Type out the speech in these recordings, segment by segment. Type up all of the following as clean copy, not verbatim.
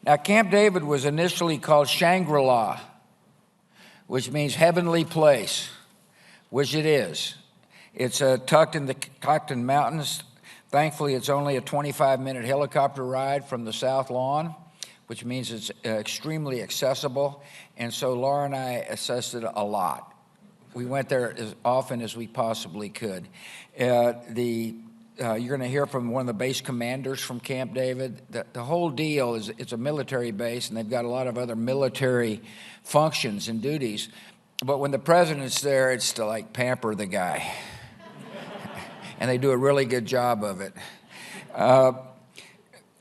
Now, Camp David was initially called Shangri-La, which means heavenly place, which it is. It's tucked in the Cockton Mountains. Thankfully, it's only a 25-minute helicopter ride from the South Lawn, which means it's extremely accessible. And so Laura and I assessed it a lot. We went there as often as we possibly could. You're going to hear from one of the base commanders from Camp David. The whole deal is it's a military base, and they've got a lot of other military functions and duties. But when the president's there, it's to like pamper the guy. And they do a really good job of it.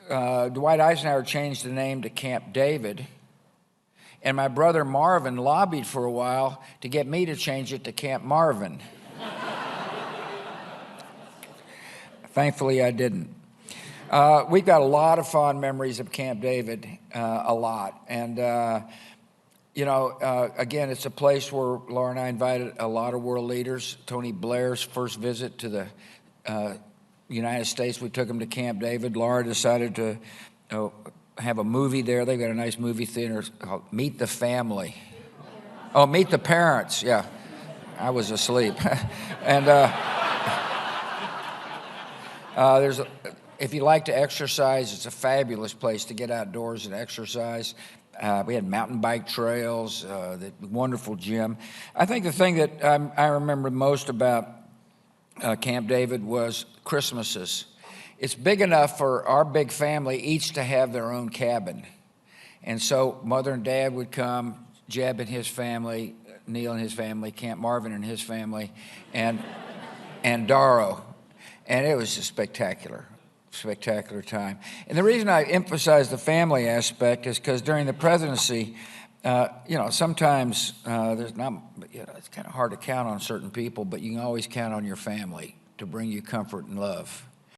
Dwight Eisenhower changed the name to Camp David, and my brother Marvin lobbied for a while to get me to change it to Camp Marvin. Thankfully, I didn't. We've got a lot of fond memories of Camp David, a lot. And, again, it's a place where Laura and I invited a lot of world leaders. Tony Blair's first visit to the United States, we took him to Camp David. Laura decided to have a movie there. They've got a nice movie theater called Meet the Family. Oh, Meet the Parents, yeah. I was asleep. And if you like to exercise, it's a fabulous place to get outdoors and exercise. We had mountain bike trails, the wonderful gym. I think the thing that I remember most about Camp David was Christmases. It's big enough for our big family each to have their own cabin. And so Mother and Dad would come, Jeb and his family, Neil and his family, Camp Marvin and his family, and Darrow. And it was a spectacular time. And the reason I emphasize the family aspect is because during the presidency, sometimes there's not, it's kind of hard to count on certain people, but you can always count on your family to bring you comfort and love.